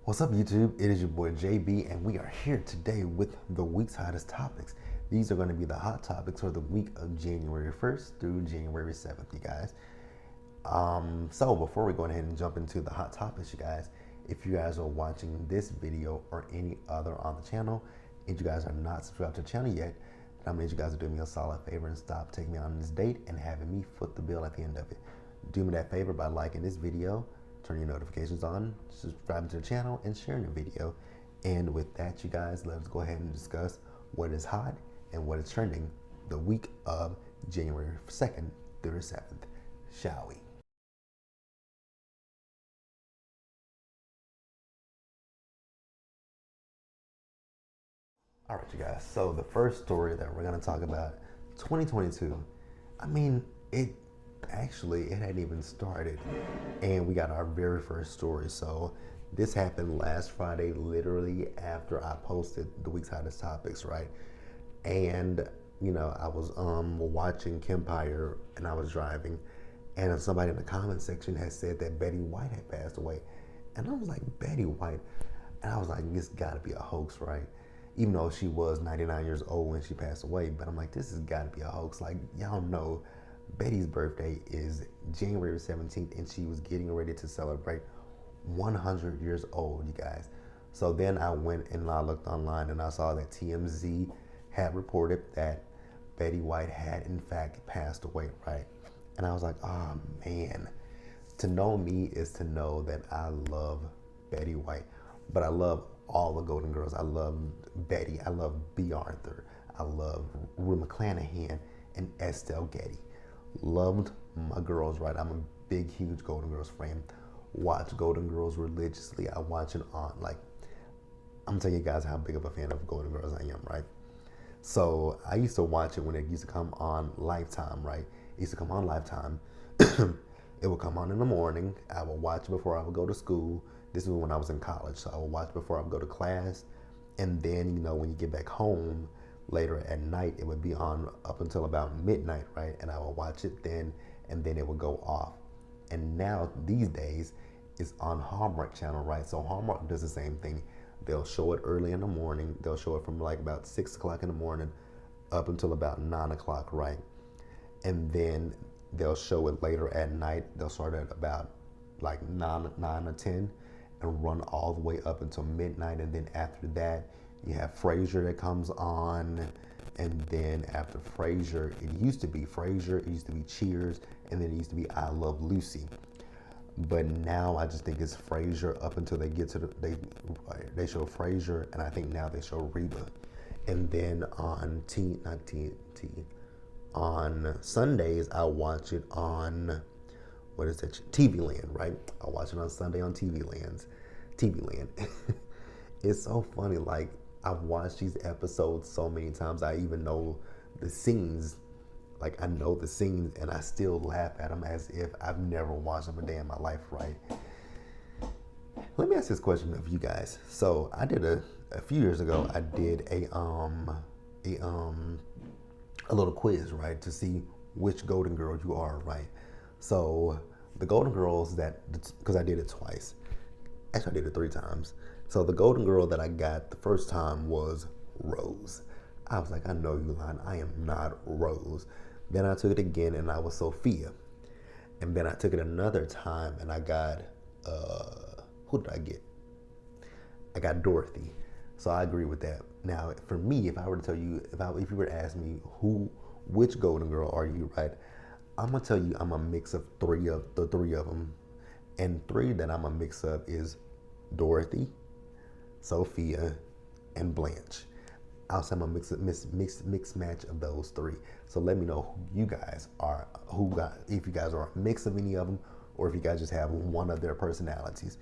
What's up, YouTube? It is your boy JB, and we are here today with the week's hottest topics. These are going to be the hot topics for the week of January 1st through January 7th, you guys. So before we go ahead and jump into the hot topics, you guys, if you guys are watching this video or any other on the channel, and you guys are not subscribed to the channel yet, then I'm going to need you guys to do me a solid favor and stop taking me on this date and having me foot the bill at the end of it. Do me that favor by liking this video, turn your notifications on, subscribing to the channel, and sharing the video. And with that, you guys, let's go ahead and discuss what is hot and what is trending the week of January 2nd through the 7th, shall we? All right, you guys, so the first story that we're going to talk about, 2022, I mean, it hadn't even started, and we got our very first story. So this happened last Friday, literally after I posted the week's hottest topics, right? And I was watching Kempire, and I was driving, and somebody in the comment section had said that Betty White had passed away, and I was like, Betty White, and I was like, this gotta be a hoax, right? Even though she was 99 years old when she passed away, but I'm like, this has got to be a hoax. Like, y'all know Betty's birthday is January 17th, and she was getting ready to celebrate 100 years old, you guys. So then I went and I looked online, and I saw that TMZ had reported that Betty White had in fact passed away, right? And I was like, oh man, to know me is to know that I love Betty White, but I love all the Golden Girls. I love Betty. I love B. Arthur. I love Rue McClanahan and Estelle Getty. Loved my girls, right? I'm a big, huge Golden Girls fan. Watch Golden Girls religiously. I watch it on, I'm gonna tell you guys how big of a fan of Golden Girls I am, right? So I used to watch it when it used to come on Lifetime, right? It used to come on Lifetime. It would come on in the morning. I would watch it before I would go to school. This was when I was in college, so I would watch before I would go to class. And then, when you get back home later at night, it would be on up until about midnight, right? And I would watch it then, and then it would go off. And now, these days, it's on Hallmark Channel, right? So Hallmark does the same thing. They'll show it early in the morning. They'll show it from about 6 o'clock in the morning up until about 9 o'clock, right? And then they'll show it later at night. They'll start at about 9 or 10 and run all the way up until midnight. And then after that, you have Frasier that comes on. And then after Frasier, it used to be Frasier, it used to be Cheers, and then it used to be I Love Lucy. But now I just think it's Frasier up until they get to they show Frasier, and I think now they show Reba. And then on on Sundays, I watch it on, what is that? TV Land, right? I watch it on Sunday on TV Land. It's so funny. I've watched these episodes so many times. I even know the scenes. I know the scenes, and I still laugh at them as if I've never watched them a day in my life, right? Let me ask this question of you guys. So I did a few years ago. I did a little quiz, right, to see which Golden Girl you are, right? So the Golden Girls because I did it twice. Actually, I did it 3 times. So the Golden Girl that I got the first time was Rose. I was like, I know you lying. I am not Rose. Then I took it again, and I was Sophia. And then I took it another time, and I got, who did I get? I got Dorothy. So I agree with that. Now, for me, if I were to tell you, if you were to ask me which Golden Girl are you, right? I'm gonna tell you I'm a mix of the three of them. And 3 that I'm a mix of is Dorothy, Sophia, and Blanche. I'll say I'm a mixed match of those 3. So let me know who you guys are, if you guys are a mix of any of them, or if you guys just have one of their personalities.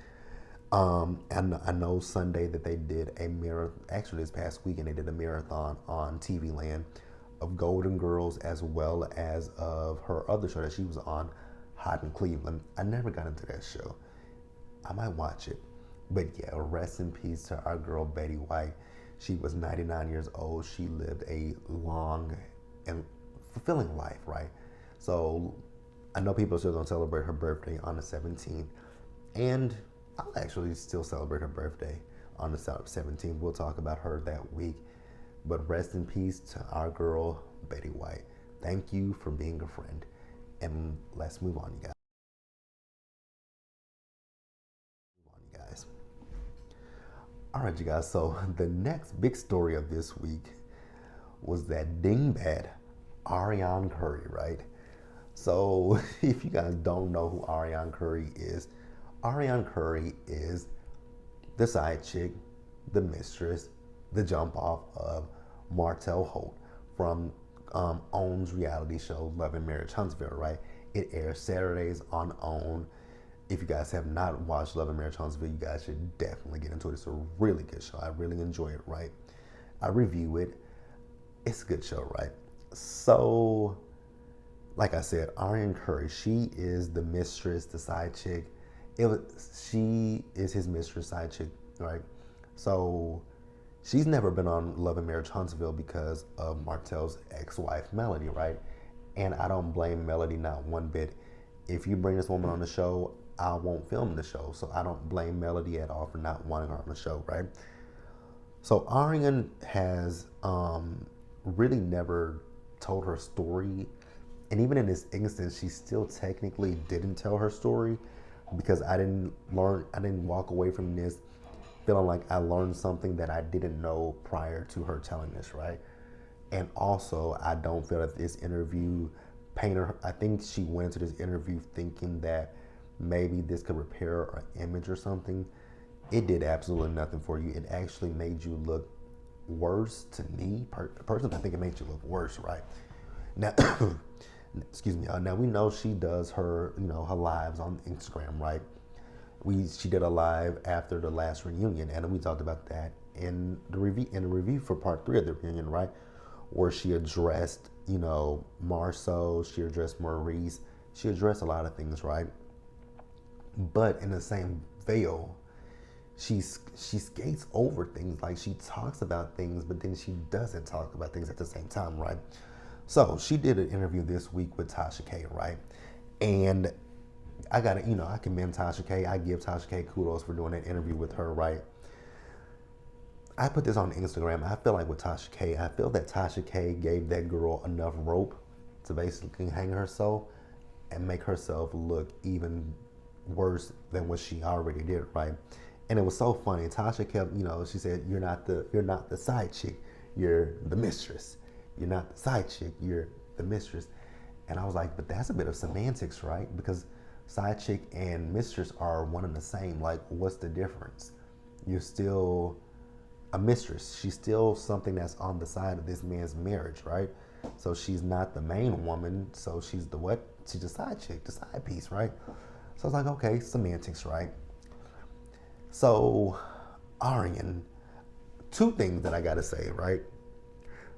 And I know Sunday that they did actually this past weekend they did a marathon on TV Land of Golden Girls, as well as of her other show that she was on, Hot in Cleveland. I never got into that show. I might watch it. But yeah, rest in peace to our girl Betty White. She was 99 years old. She lived a long and fulfilling life, right? So I know people are still going to celebrate her birthday on the 17th. And I'll actually still celebrate her birthday on the 17th. We'll talk about her that week. But rest in peace to our girl, Betty White. Thank you for being a friend. And let's move on, you guys. All right, you guys. So the next big story of this week was that dingbat Ariane Curry, right? So if you guys don't know who Ariane Curry is the side chick, the mistress, the jump off of Martell Holt from OWN's reality show Love and Marriage Huntsville, right? It airs Saturdays on OWN. If you guys have not watched Love and Marriage Huntsville, you guys should definitely get into it. It's a really good show. I really enjoy it, right? I review it. It's a good show, right? So, like I said, Ariane Curry, she is the mistress, the side chick. She is his mistress, side chick, right? So, she's never been on Love and Marriage Huntsville because of Martell's ex-wife, Melody, right? And I don't blame Melody not one bit. If you bring this woman on the show, I won't film the show. So I don't blame Melody at all for not wanting her on the show, right? So Ariane has really never told her story. And even in this instance, she still technically didn't tell her story because I didn't walk away from this feeling like I learned something that I didn't know prior to her telling this, right? And also, I don't feel that this interview painted her. I think she went into this interview thinking that maybe this could repair her image or something. It did absolutely nothing for you. It actually made you look worse to me. Personally, I think it made you look worse, right? Now, excuse me. Now we know she does her, her lives on Instagram, right? She did a live after the last reunion, and we talked about that in the review for part 3 of the reunion, right? Where she addressed, Marceau, she addressed Maurice, she addressed a lot of things, right? But in the same veil, she skates over things. Like, she talks about things, but then she doesn't talk about things at the same time, right? So she did an interview this week with Tasha K, right? And I gotta, I commend Tasha K. I give Tasha K kudos for doing that interview with her, right? I put this on Instagram. I feel like with Tasha K, I feel that Tasha K gave that girl enough rope to basically hang herself and make herself look even worse than what she already did, right? And it was so funny. Tasha kept, she said, you're not the side chick, you're the mistress. You're not the side chick, you're the mistress. And I was like, but that's a bit of semantics, right? Because side chick and mistress are one and the same. Like, what's the difference? You're still a mistress. She's still something that's on the side of this man's marriage, right? So she's not the main woman. So she's the what? She's the side chick, the side piece, right? So I was like, okay, semantics, right? So, Ariane, 2 things that I gotta say, right?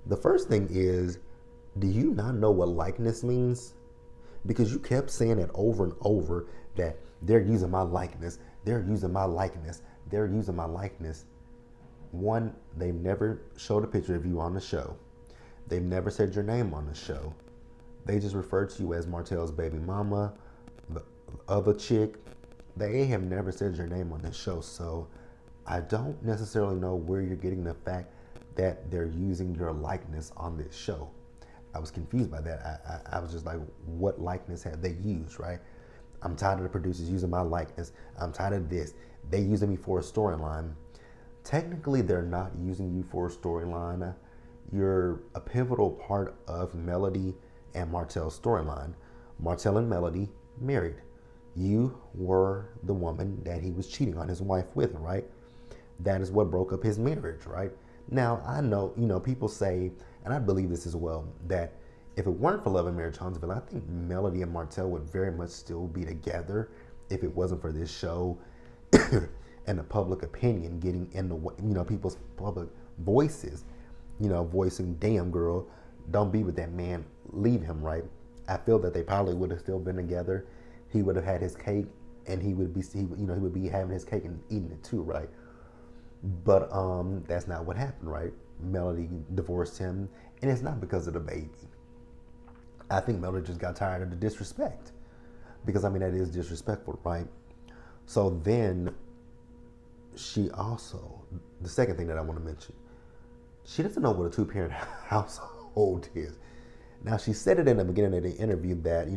The first thing is, do you not know what likeness means? Because you kept saying it over and over that they're using my likeness, they're using my likeness, they're using my likeness. One, they've never showed a picture of you on the show. They've never said your name on the show. They just referred to you as Martell's baby mama, the other chick. They have never said your name on the show. So I don't necessarily know where you're getting the fact that they're using your likeness on this show. I was confused by that. I was just like, what likeness have they used, right? I'm tired of the producers using my likeness. I'm tired of this. They using me for a storyline. Technically, they're not using you for a storyline. You're a pivotal part of Melody and Martell's storyline. Martell and Melody married. You were the woman that he was cheating on his wife with, right? That is what broke up his marriage, right? Now, I know, people say, and I believe this as well, that if it weren't for Love and Marriage Huntsville, I think Melody and Martell would very much still be together if it wasn't for this show and the public opinion getting in the way, people's public voices, voicing, damn girl, don't be with that man, leave him, right? I feel that they probably would have still been together. He would have had his cake, and he would be having his cake and eating it too, right? But that's not what happened, right? Melody divorced him, and it's not because of the baby. I think Melody just got tired of the disrespect, because that is disrespectful, right? So then she also, the second thing that I want to mention, she doesn't know what a two-parent household is. Now she said it in the beginning of the interview that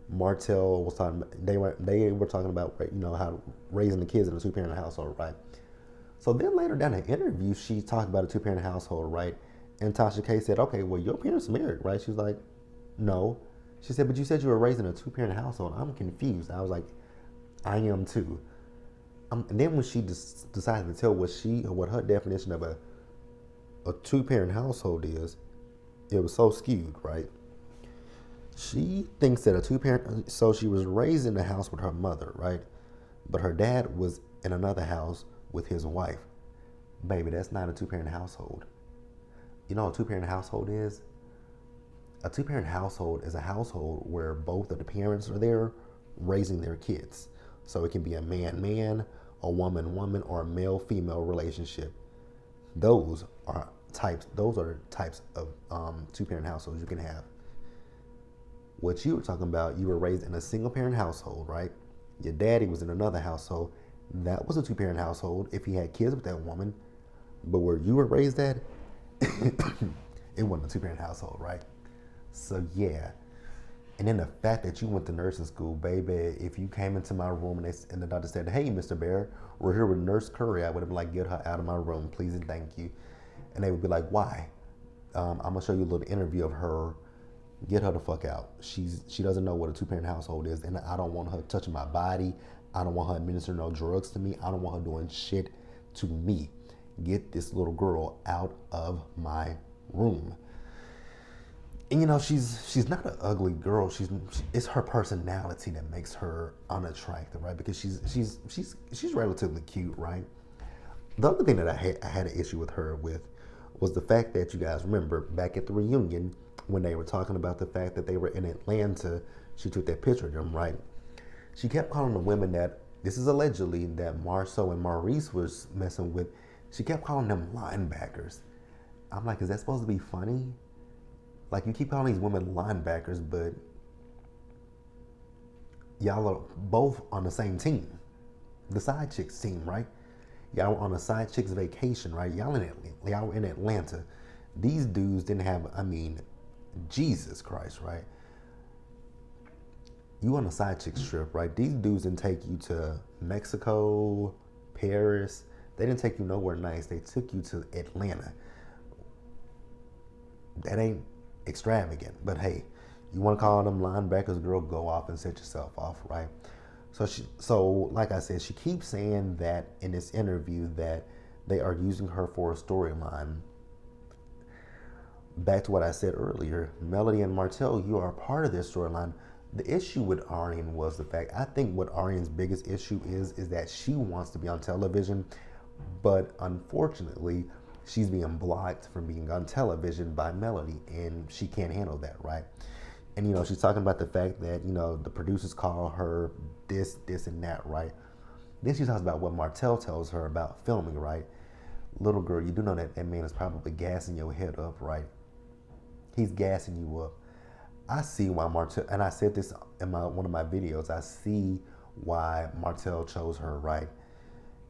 Martell was talking. They were talking about how raising the kids in a two-parent household, right? So then later down the interview, she talked about a two-parent household, right? And Tasha K said, "Okay, well your parents are married, right?" She was like, "No." She said, "But you said you were raised in a two-parent household." I'm confused. I was like, "I am too." And then when she decided to tell what her definition of a two-parent household is, it was so skewed, right? She thinks that a two-parent, so she was raised in the house with her mother, right? But her dad was in another house with his wife. Baby, that's not a two-parent household. You know what a two-parent household is? A two-parent household is a household where both of the parents are there raising their kids. So it can be a man-man, a woman-woman, or a male-female relationship. Those are types of two-parent households you can have. What you were talking about, you were raised in a single-parent household, right? Your daddy was in another household. That was a two-parent household if he had kids with that woman. But where you were raised at, it wasn't a two-parent household, right? So yeah. And then the fact that you went to nursing school, baby, if you came into my room and the doctor said, "Hey, Mr. Bear, we're here with Nurse Curry," I would have been like, "Get her out of my room, please and thank you." And they would be like, "Why?" I'm going to show you a little interview of her. Get her the fuck out. She doesn't know what a two-parent household is, and I don't want her touching my body. I don't want her administering no drugs to me. I don't want her doing shit to me. Get this little girl out of my room. And she's not an ugly girl. It's her personality that makes her unattractive, right? Because she's relatively cute, right? The other thing that I had an issue with her with was the fact that, you guys remember back at the reunion when they were talking about the fact that they were in Atlanta, she took that picture of them, right? She kept calling the women that, this is allegedly, that Marceau and Maurice was messing with, she kept calling them linebackers. I'm like, is that supposed to be funny? Like, you keep calling these women linebackers, but y'all are both on the same team. The side chicks team, right? Y'all were on a side chicks vacation, right? Y'all were in Atlanta. These dudes didn't have, Jesus Christ, right? You on a side chicks trip, right? These dudes didn't take you to Mexico, Paris. They didn't take you nowhere nice. They took you to Atlanta. That ain't extravagant, but hey, you want to call them linebackers, girl, go off and set yourself off, right? So like I said, she keeps saying that in this interview that they are using her for a storyline. Back to what I said earlier, Melody and Martell, you are a part of this storyline. The issue with Ariane was the fact, I think what Ariane's biggest issue is that she wants to be on television, but unfortunately, she's being blocked from being on television by Melody, and she can't handle that, right? And, she's talking about the fact that, the producers call her this, and that, right? Then she talks about what Martell tells her about filming, right? Little girl, you do know that man is probably gassing your head up, right? He's gassing you up. I see why Martell, and I said this in one of my videos, I see why Martell chose her, right?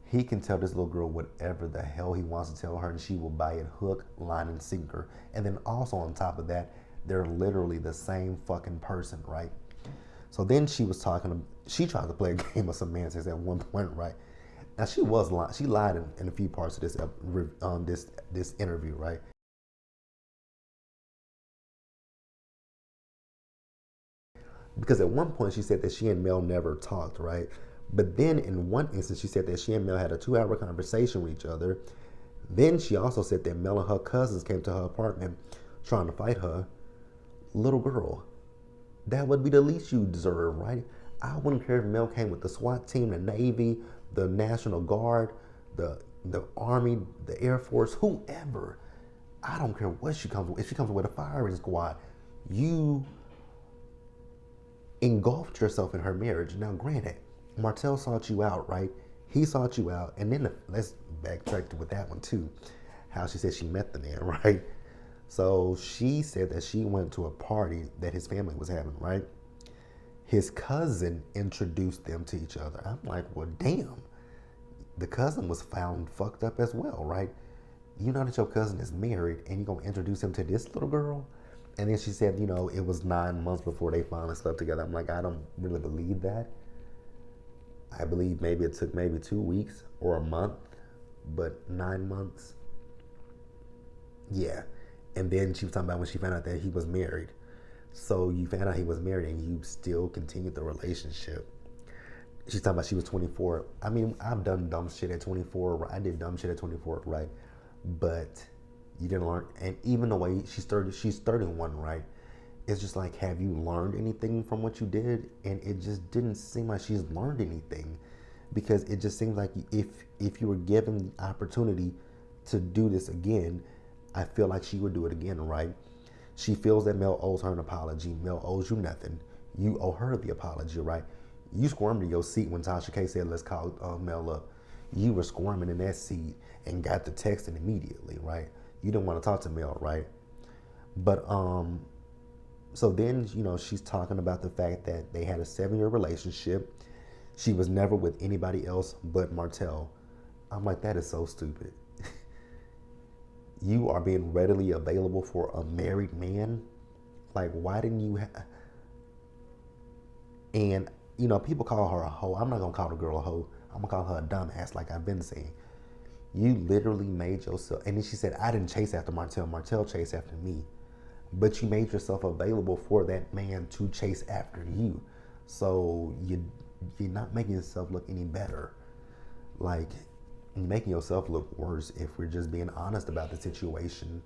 He can tell this little girl whatever the hell he wants to tell her, and she will buy it hook, line, and sinker. And then also on top of that, they're literally the same fucking person, right? So then she tried to play a game of semantics at one point, right? Now she lied in a few parts of this interview, right? Because at one point she said that she and Mel never talked, right? But then in one instance she said that she and Mel had a 2-hour conversation with each other. Then she also said that Mel and her cousins came to her apartment trying to fight her. Little girl, that would be the least you deserve, right? I wouldn't care if Mel came with the SWAT team, the Navy, the National Guard, the Army, the Air Force, whoever. I don't care what she comes with. If she comes with a firing squad, you engulfed yourself in her marriage. Now, granted, Martell sought you out, right? He sought you out. And then let's backtrack with that one too. How she said she met the man, right? So she said that she went to a party that his family was having, right? His cousin introduced them to each other. I'm like, well, damn. the cousin was found fucked up as well, right? You know that your cousin is married and you're gonna introduce him to this little girl? And then she said, it was 9 months before they finally slept together. I'm like, I don't really believe that. I believe maybe it took maybe 2 weeks or a month, but 9 months, yeah. And then she was talking about when she found out that he was married. So you found out he was married and you still continued the relationship. She's talking about she was 24. I mean, I've done dumb shit at 24. I did dumb shit at 24, right? But you didn't learn. And even the way she's 31, right? It's just like, have you learned anything from what you did? And it just didn't seem like she's learned anything, because it just seems like if you were given the opportunity to do this again, I feel like she would do it again, right? She feels that Mel owes her an apology. Mel owes you nothing. You owe her the apology, right? You squirmed in your seat when Tasha K said, let's call Mel up. You were squirming in that seat and got the texting immediately, right? You didn't want to talk to Mel, right? But so then, she's talking about the fact that they had a 7-year relationship. She was never with anybody else but Martell. I'm like, that is so stupid. You are being readily available for a married man. Like, why didn't you And, people call her a hoe. I'm not going to call the girl a hoe. I'm going to call her a dumbass, like I've been saying. You literally made yourself, and then she said, I didn't chase after Martell. Martell chased after me. But you made yourself available for that man to chase after you. So you're not making yourself look any better. Like, you're making yourself look worse if we're just being honest about the situation.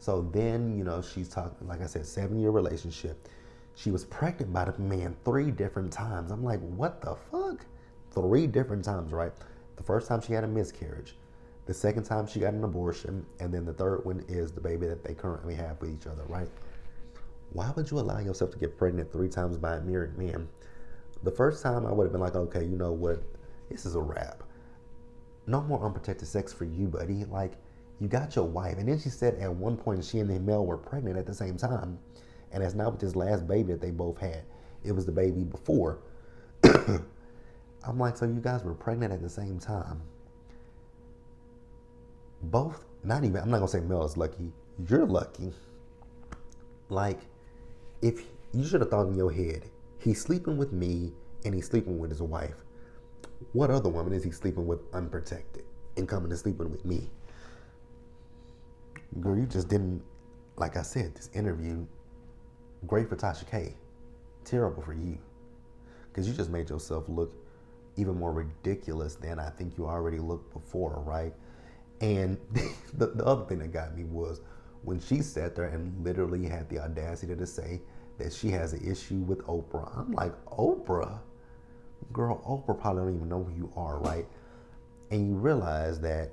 So then, she's talking, like I said, 7-year relationship. She was pregnant by the man 3 different times. I'm like, what the fuck? 3 different times, right? The first time she had a miscarriage. The second time she got an abortion. And then the third one is the baby that they currently have with each other, right? Why would you allow yourself to get pregnant 3 times by a married man? The first time I would have been like, okay, you know what? This is a wrap. No more unprotected sex for you, buddy. Like, you got your wife. And then she said at one point she and Mel were pregnant at the same time. And that's not with this last baby that they both had. It was the baby before. I'm like, so you guys were pregnant at the same time. Both, I'm not going to say Mel is lucky. You're lucky. Like, if you should have thought in your head, he's sleeping with me and he's sleeping with his wife. What other woman is he sleeping with unprotected and coming and sleeping with me? Girl, you just didn't, like I said, this interview, great for Tasha K. Terrible for you. Because you just made yourself look even more ridiculous than I think you already looked before, right? And the other thing that got me was when she sat there and literally had the audacity to say that she has an issue with Oprah. I'm like, Oprah? Girl, Oprah probably don't even know who you are, right? And you realize that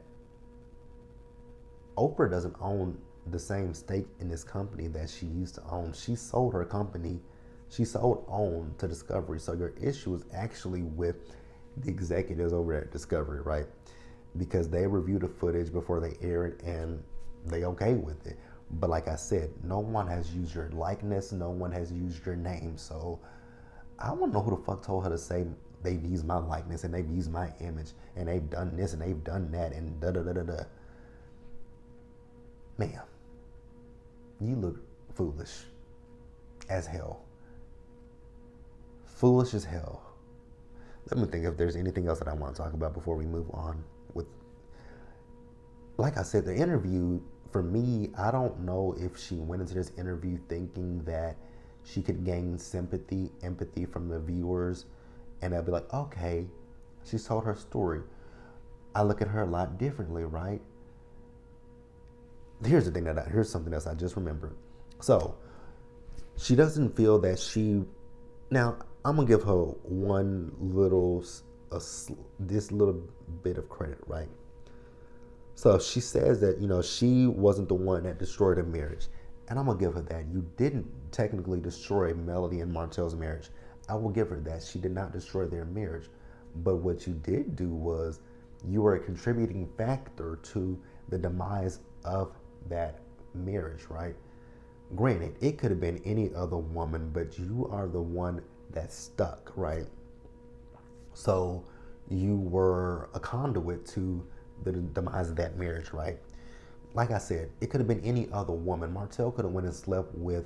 Oprah doesn't own the same stake in this company that she used to own. She sold her company. She sold OWN to Discovery. So your issue is actually with the executives over at Discovery, right? Because they review the footage before they air it and they okay with it. But like I said, no one has used your likeness. No one has used your name. So I want to know who the fuck told her to say they've used my likeness and they've used my image and they've done this and they've done that and da-da-da-da-da. Ma'am, you look foolish as hell. Foolish as hell. Let me think if there's anything else that I want to talk about before we move on with, like I said, the interview, for me, I don't know if she went into this interview thinking that she could gain sympathy, empathy from the viewers, and they'll be like, okay, she's told her story. I look at her a lot differently, right? Here's something else I just remembered. So, she doesn't feel that now, I'm gonna give her this little bit of credit, right? So she says that, she wasn't the one that destroyed her marriage. And I'm gonna give her that. You didn't technically destroy Melody and Martell's marriage. I will give her that. She did not destroy their marriage. But what you did do was you were a contributing factor to the demise of that marriage, right? Granted, it could have been any other woman, but you are the one that stuck, right? So you were a conduit to the demise of that marriage, right? Like I said, it could have been any other woman. Martell could have went and slept with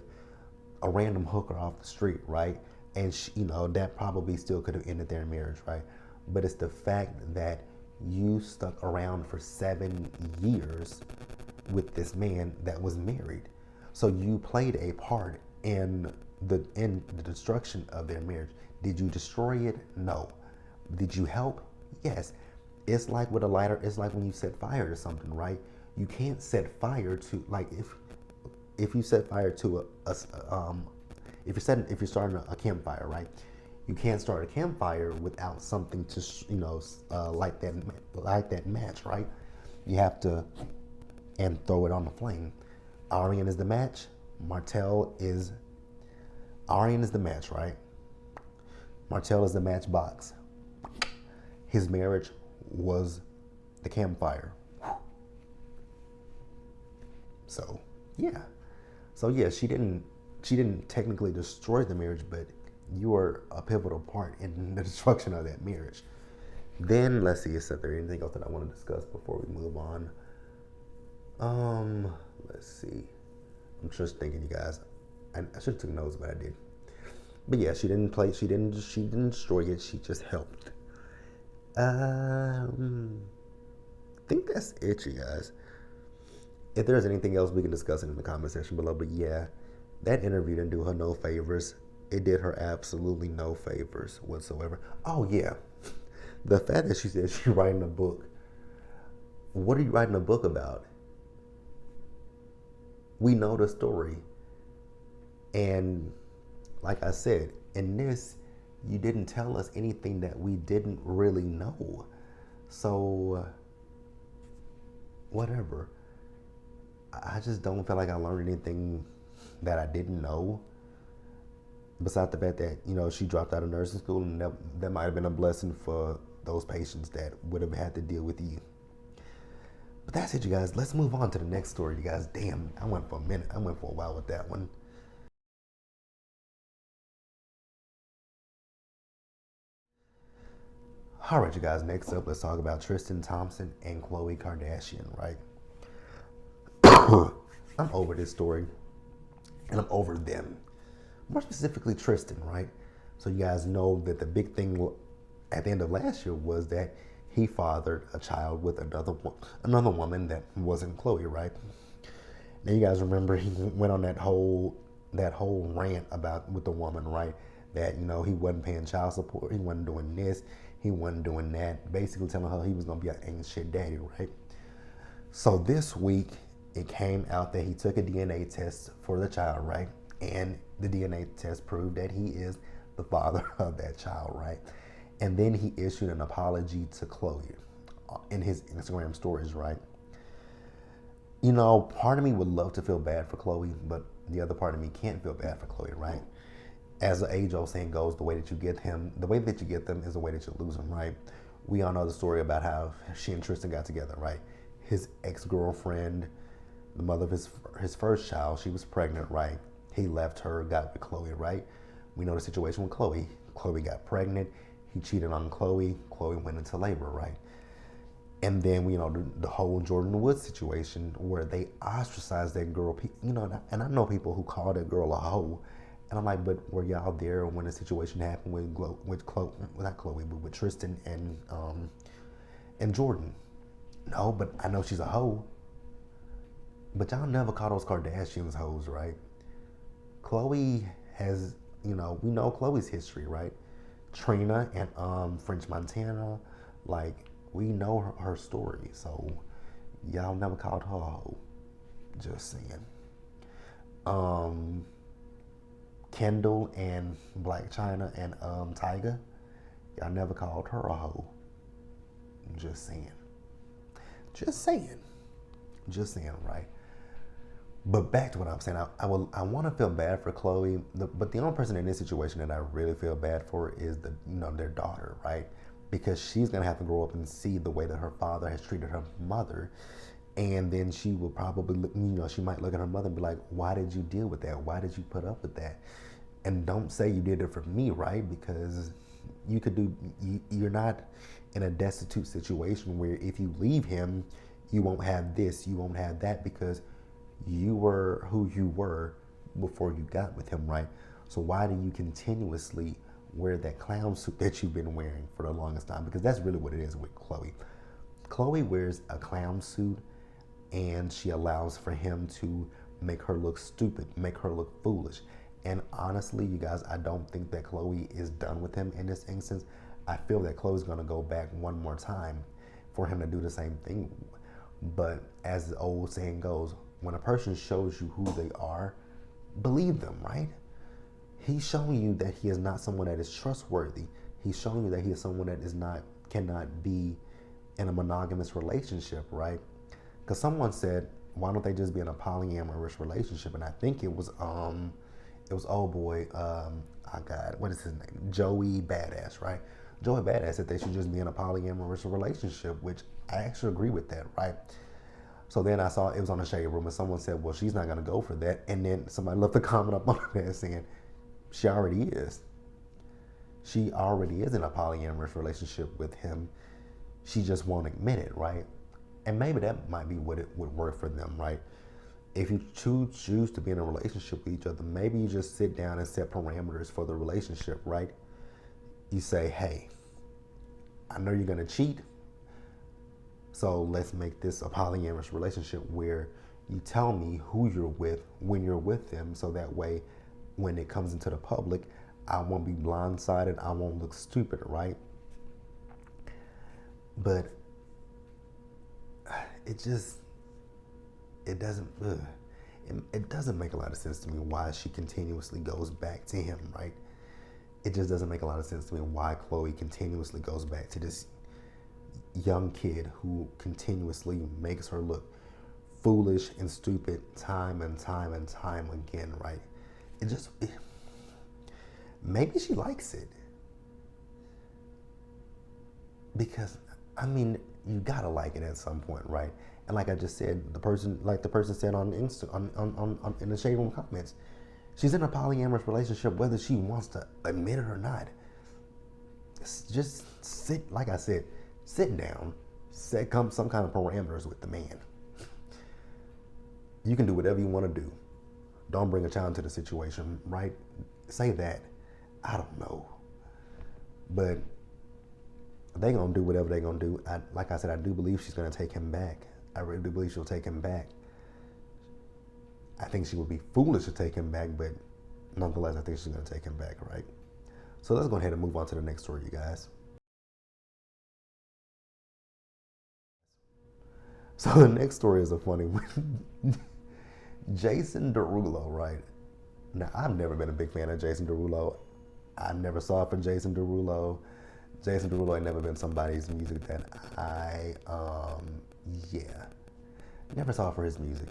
a random hooker off the street, right? And that probably still could have ended their marriage, right? But it's the fact that you stuck around for 7 years with this man that was married. So you played a part in the destruction of their marriage. Did you destroy it? No. Did you help? Yes. It's like with a lighter. It's like when you set fire to something, right? You can't set fire to, like, if you set fire to if you're starting a campfire, right? You can't start a campfire without something to light that match, right? You have to and throw it on the flame. Arian is the match. Arian is the match, right? Martell is the matchbox. His marriage was the campfire. So yeah, she didn't technically destroy the marriage, but you were a pivotal part in the destruction of that marriage. Then let's see, is there anything else that I want to discuss before we move on? Let's see. I'm just thinking, you guys. I should have took notes, but I did. But yeah, she didn't destroy it. She just helped. I think that's it, you guys. If there's anything else, we can discuss it in the comment section below. But yeah, that interview didn't do her no favors. It did her absolutely no favors whatsoever. Oh yeah, the fact that she said she's writing a book. What are you writing a book about? We know the story. And like I said, in this, you didn't tell us anything that we didn't really know. So, whatever. I just don't feel like I learned anything that I didn't know. Besides the fact that, she dropped out of nursing school, and that might have been a blessing for those patients that would have had to deal with you. But that's it, you guys. Let's move on to the next story, you guys. Damn, I went for a minute. I went for a while with that one. All right, you guys. Next up, let's talk about Tristan Thompson and Khloe Kardashian, right? I'm over this story, and I'm over them. More specifically, Tristan, right? So you guys know that the big thing at the end of last year was that he fathered a child with another woman that wasn't Khloe, right? Now you guys remember he went on that whole rant about with the woman, right? That he wasn't paying child support, he wasn't doing this, he wasn't doing that, basically telling her he was gonna be an ain't shit daddy, right? So this week it came out that he took a DNA test for the child, right? And the DNA test proved that he is the father of that child, right? And then he issued an apology to Khloe in his Instagram stories, right? Part of me would love to feel bad for Khloe, but the other part of me can't feel bad for Khloe, right? As the age-old saying goes, the way that you get them is the way that you lose them, right? We all know the story about how she and Tristan got together, right? His ex-girlfriend, the mother of his first child, she was pregnant, right? He left her, got with Khloe, right? We know the situation with Khloe. Khloe got pregnant. He cheated on Khloe. Khloe went into labor, right? And then we the whole Jordan Woods situation where they ostracized that girl. And I know people who call that girl a hoe. And I'm like, but were y'all there when the situation happened with Khloe, not Khloe, but with Tristan and Jordan? No, but I know she's a hoe. But y'all never call those Kardashians hoes, right? Khloe has, we know Khloe's history, right? Trina and French Montana, like, we know her story. So y'all never called her a hoe. Just saying. Kendall and Black China and Tyga, y'all never called her a hoe. Just saying. Just saying, right? But back to what I'm saying, I want to feel bad for Khloe, but the only person in this situation that I really feel bad for is their daughter, right? Because she's gonna have to grow up and see the way that her father has treated her mother, and then she will probably, she might look at her mother and be like, "Why did you deal with that? Why did you put up with that?" And don't say you did it for me, right? Because you could do. You're not in a destitute situation where if you leave him, you won't have this, you won't have that, because you were who you were before you got with him, right? So why do you continuously wear that clown suit that you've been wearing for the longest time? Because that's really what it is with Khloe. Khloe wears a clown suit, and she allows for him to make her look stupid, make her look foolish. And honestly, you guys, I don't think that Khloe is done with him in this instance. I feel that Khloe's gonna go back one more time for him to do the same thing. But as the old saying goes, when a person shows you who they are, believe them, right? He's showing you that he is not someone that is trustworthy. He's showing you that he is someone that cannot be in a monogamous relationship, right? Because someone said, why don't they just be in a polyamorous relationship? And I think it was old boy, what is his name? Joey Badass, right? Joey Badass said they should just be in a polyamorous relationship, which I actually agree with that, right? So then I saw it was on the Shade Room, and someone said, well, she's not going to go for that. And then somebody left a comment up on there saying, she already is. She already is in a polyamorous relationship with him. She just won't admit it, right? And maybe that might be what it would work for them, right? If you choose to be in a relationship with each other, maybe you just sit down and set parameters for the relationship, right? You say, hey, I know you're going to cheat, so let's make this a polyamorous relationship where you tell me who you're with when you're with them, so that way when it comes into the public, I won't be blindsided, I won't look stupid, right? But it doesn't make a lot of sense to me why she continuously goes back to him, right? It just doesn't make a lot of sense to me why Khloe continuously goes back to this young kid who continuously makes her look foolish and stupid time and time and time again, right? Maybe she likes it. Because, I mean, you gotta like it at some point, right? And like I just said, the person said on in the Shade Room comments, she's in a polyamorous relationship whether she wants to admit it or not. Just sit, like I said, sit down, set some kind of parameters with the man. You can do whatever you want to do. Don't bring a child into the situation, right? Say that. I don't know. But they gonna do whatever they gonna do. Like I said, I do believe she's gonna take him back. I really do believe she'll take him back. I think she would be foolish to take him back, but nonetheless, I think she's gonna take him back, right? So let's go ahead and move on to the next story, you guys. So the next story is a funny one. Jason Derulo, right? Now, I've never been a big fan of Jason Derulo. I never saw it for Jason Derulo. Jason Derulo ain't never been somebody's music that I, never saw for his music.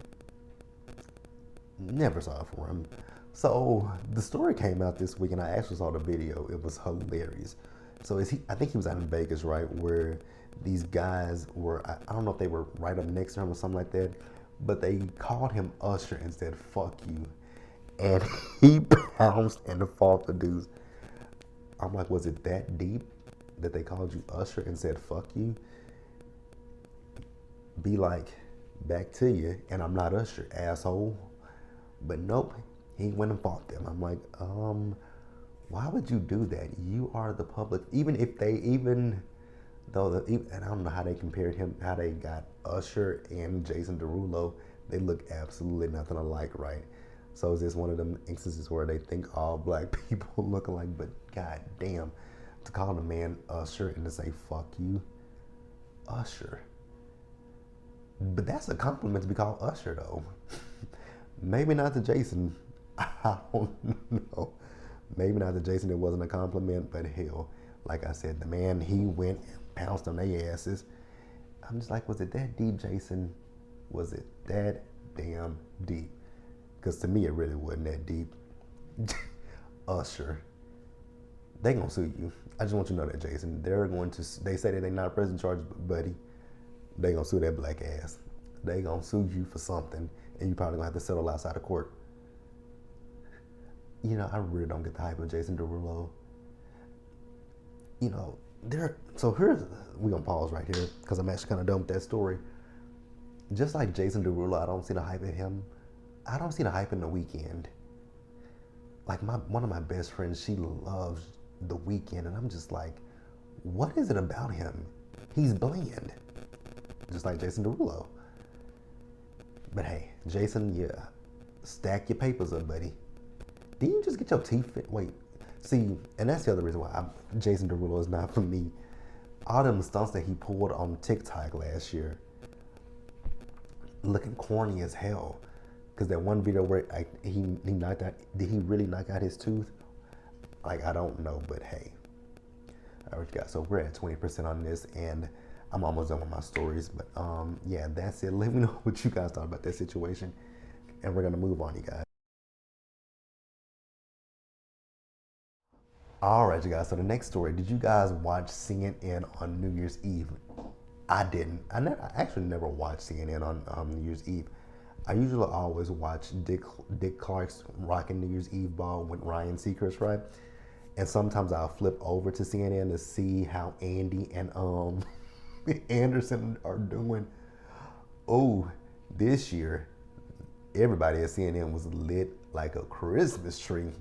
Never saw it for him. So the story came out this week, and I actually saw the video. It was hilarious. So I think he was out in Vegas, right, where these guys were, I don't know if they were right up next to him or something like that, but they called him Usher and said, fuck you. And he pounced and fought the dudes. I'm like, was it that deep that they called you Usher and said, fuck you? Be like, back to you, and I'm not Usher, asshole. But nope, he went and fought them. I'm like, why would you do that? You are the public. And I don't know how they compared him, how they got Usher and Jason Derulo. They look absolutely nothing alike, right? So is this one of them instances where they think all black people look alike? But god damn, to call a man Usher and to say fuck you, Usher. But that's a compliment to be called Usher, though. Maybe not to Jason. I don't know. Maybe not to Jason, it wasn't a compliment, but hell, like I said, the man, he went and pounced on their asses. I'm just like, was it that deep, Jason? Was it that damn deep? Because to me, it really wasn't that deep. Usher. They gonna sue you. I just want you to know that, Jason. They say that they're not pressing charges, but buddy, they gonna sue that black ass. They gonna sue you for something, and you probably gonna have to settle outside of court. You know, I really don't get the hype of Jason Derulo. you know, there. So here's we gonna pause right here because I'm actually kind of done with that story. Just like Jason Derulo, I don't see the hype in him. I don't see the hype in the weekend. Like one of my best friends, she loves the weekend, and I'm just like, what is it about him? He's bland, just like Jason Derulo. But hey, Jason, yeah, stack your papers up, buddy. Did you just get your teeth fit? Wait, see, and that's the other reason why Jason Derulo is not for me. All them stunts that he pulled on TikTok last year, looking corny as hell. Because that one video where he knocked out, did he really knock out his tooth? Like, I don't know, but hey. All right, guys, so we're at 20% on this, and I'm almost done with my stories. But yeah, that's it. Let me know what you guys thought about that situation, and we're gonna move on, you guys. All right, you guys. So the next story. Did you guys watch CNN on New Year's Eve? I didn't. I actually never watched CNN on New Year's Eve. I usually always watch Dick Clark's Rockin' New Year's Eve Ball with Ryan Seacrest, right? And sometimes I'll flip over to CNN to see how Andy and Anderson are doing. Oh, this year, everybody at CNN was lit like a Christmas tree.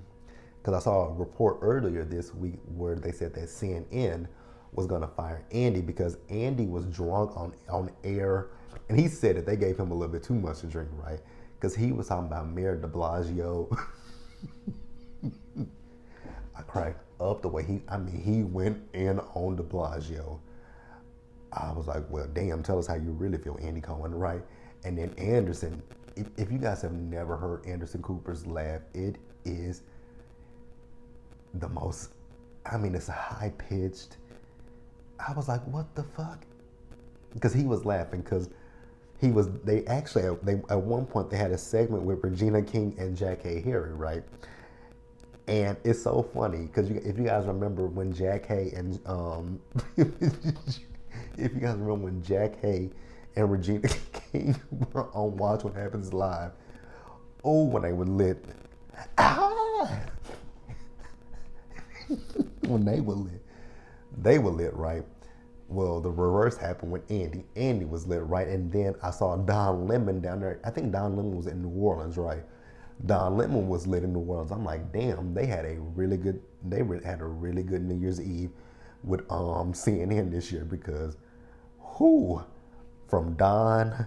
Because I saw a report earlier this week where they said that CNN was going to fire Andy because Andy was drunk on air. And he said that they gave him a little bit too much to drink, right? Because he was talking about Mayor de Blasio. I cracked up the way he went in on de Blasio. I was like, well, damn, tell us how you really feel, Andy Cohen, right? And then Anderson, if you guys have never heard Anderson Cooper's laugh, it is the most, it's high pitched. I was like, what the fuck? Because he was laughing because they at one point they had a segment with Regina King and Jack A. Harry, right? And it's so funny because if you guys remember when Jack Hay and if you guys remember when Jack Hay and Regina King were on Watch What Happens Live, oh, when they were lit, when they were lit, right? Well, the reverse happened with Andy. Andy was lit, right? And then I saw Don Lemon down there. I think Don Lemon was in New Orleans, right? Don Lemon was lit in New Orleans. I'm like, damn, they had a really good New Year's Eve with CNN this year because from Don,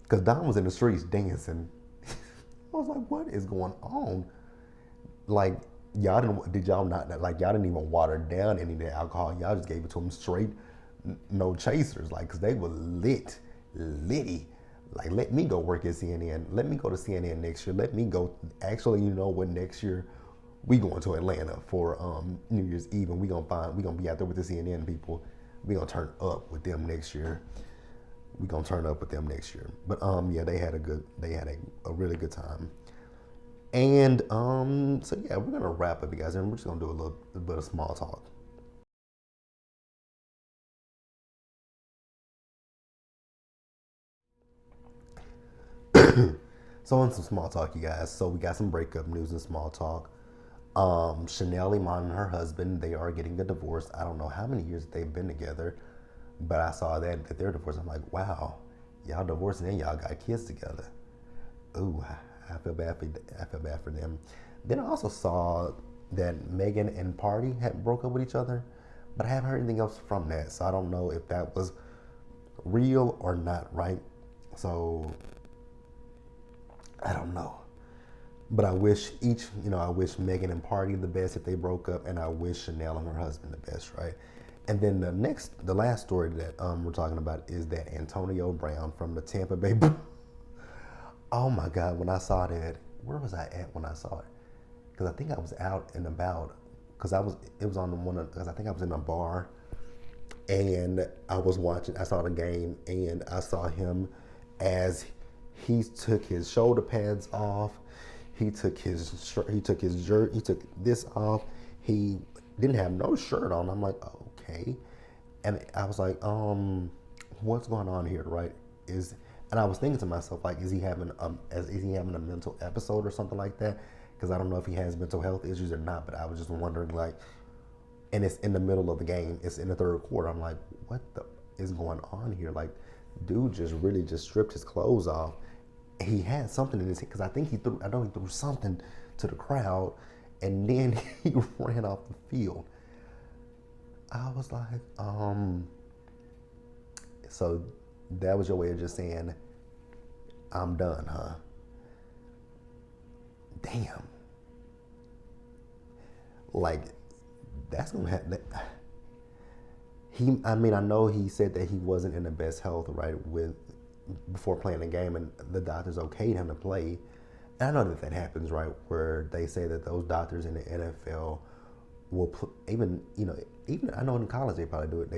because Don was in the streets dancing. I was like, what is going on? Like, y'all didn't even water down any of the alcohol. Y'all just gave it to them straight, no chasers, like, cause they were litty. Like, let me go work at CNN. Let me go to CNN next year. Let me go. Actually, you know what? Next year, we going to Atlanta for New Year's Eve, and we gonna be out there with the CNN people. We gonna turn up with them next year. But yeah, they had a really good time. And so yeah, we're gonna wrap up, you guys, and we're just gonna do a little bit of small talk. So on some small talk, you guys. So we got some breakup news and small talk. Chanel Iman and her husband, they are getting a divorce. I don't know how many years they've been together, but I saw that they're divorced. I'm like, wow, y'all divorced and y'all got kids together. Ooh, I feel bad for them. Then I also saw that Megan and Party had broke up with each other, but I haven't heard anything else from that, so I don't know if that was real or not, right? So I don't know. But I wish Megan and Party the best if they broke up, and I wish Chanel and her husband the best, right? And then the last story that we're talking about is that Antonio Brown from the Tampa Bay. Oh my God! When I saw that, where was I at when I saw it? Because I think I was out and about. Because I think I was in a bar, and I was watching. I saw the game, and I saw him as he took his shoulder pads off. He took his shirt. He took this off. He didn't have no shirt on. I'm like, okay, and I was like, what's going on here, right? And I was thinking to myself, like, is he having a mental episode or something like that? Because I don't know if he has mental health issues or not. But I was just wondering, like, and it's in the middle of the game. It's in the third quarter. I'm like, what the is going on here? Like, dude just really just stripped his clothes off. He had something in his hand, because I think he threw something to the crowd, and then he ran off the field. I was like, so that was your way of just saying, I'm done, huh? Damn. Like, that's gonna happen. I know he said that he wasn't in the best health, right, before playing the game, and the doctors okayed him to play. And I know that happens, right, where they say that those doctors in the NFL will even I know in college they probably do it,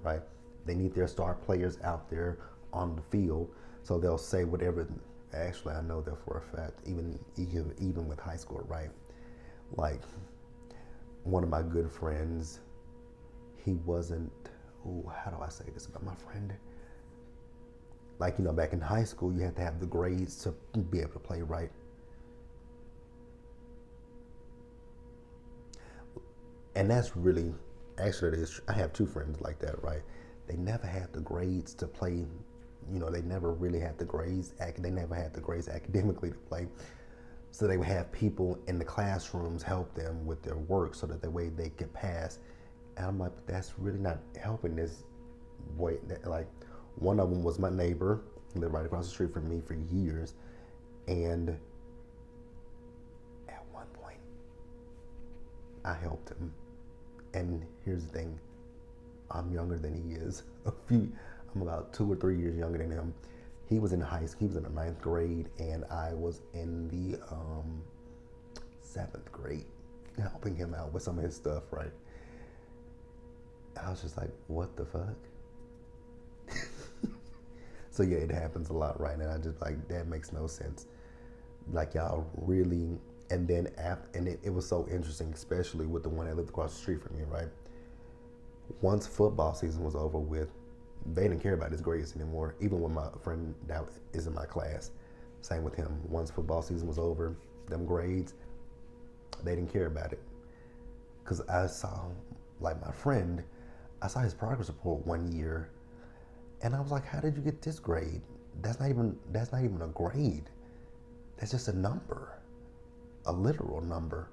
right? They need their star players out there on the field, so they'll say whatever. Actually, I know that for a fact, even with high school, right? Like, one of my good friends, he wasn't, how do I say this about my friend? Like, back in high school, you had to have the grades to be able to play, right? And that's really, actually, I have two friends like that, right? They never had the grades to play. They never really had the grades. They never had the grades academically to play. So they would have people in the classrooms help them with their work so that the way they could pass. And I'm like, but that's really not helping this boy. Like, one of them was my neighbor, who lived right across the street from me for years. And at one point, I helped him. And here's the thing, I'm younger than he is. I'm about 2 or 3 years younger than him. He was in high school. He was in the 9th grade, and I was in the 7th grade, helping him out with some of his stuff, right? I was just like, what the fuck? So yeah, it happens a lot, right? And I just like, that makes no sense. Like, y'all really, and then it was so interesting, especially with the one that lived across the street from me, right? Once football season was over with, they didn't care about his grades anymore. Even with my friend that is in my class, same with him. Once football season was over, them grades, they didn't care about it. Cause I saw, like, my friend, I saw his progress report one year, and I was like, how did you get this grade? That's not even a grade. That's just a number, a literal number.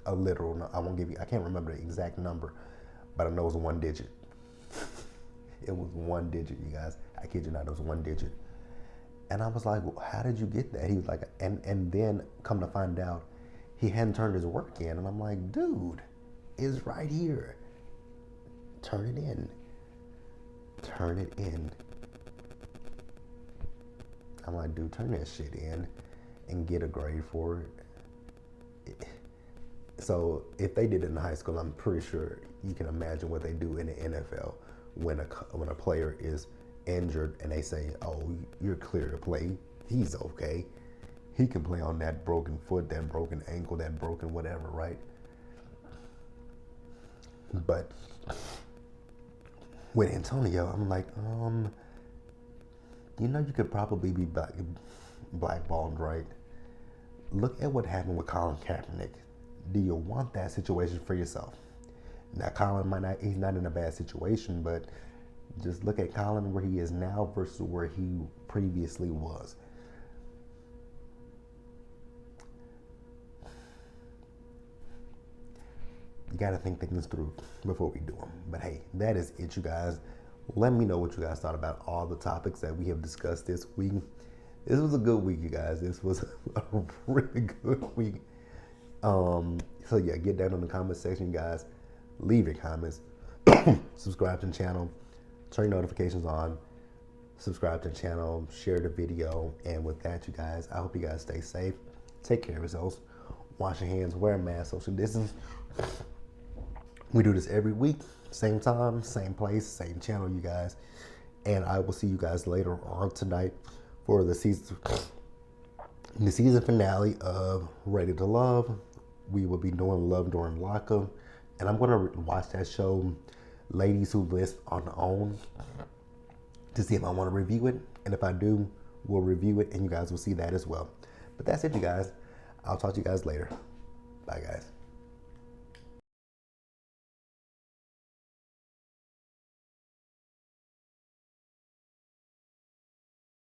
I won't give you, I can't remember the exact number, but I know it was 1 digit. It was 1 digit, you guys. I kid you not, it was 1 digit. And I was like, well, how did you get that? He was like, and then come to find out, he hadn't turned his work in. And I'm like, dude, it's right here. Turn it in. Turn it in. I'm like, dude, turn that shit in and get a grade for it. So if they did it in high school, I'm pretty sure you can imagine what they do in the NFL when a player is injured and they say, oh, you're clear to play. He's okay. He can play on that broken foot, that broken ankle, that broken whatever, right? But with Antonio, I'm like, you could probably be blackballed, right? Look at what happened with Colin Kaepernick. Do you want that situation for yourself? Now, Colin he's not in a bad situation, but just look at Colin where he is now versus where he previously was. You got to think things through before we do them. But hey, that is it, you guys. Let me know what you guys thought about all the topics that we have discussed this week. This was a good week, you guys. This was a really good week. So yeah, get down in the comment section, guys. Leave your comments. Subscribe to the channel. Turn notifications on. Subscribe to the channel. Share the video. And with that, you guys, I hope you guys stay safe. Take care of yourselves. Wash your hands. Wear a mask. Social distance. We do this every week. Same time, same place, same channel, you guys. And I will see you guys later on tonight for the season finale of Ready to Love. We will be doing Love During Lockup. And I'm going to watch that show, Ladies Who List on their own, to see if I want to review it. And if I do, we'll review it, and you guys will see that as well. But that's it, you guys. I'll talk to you guys later. Bye, guys.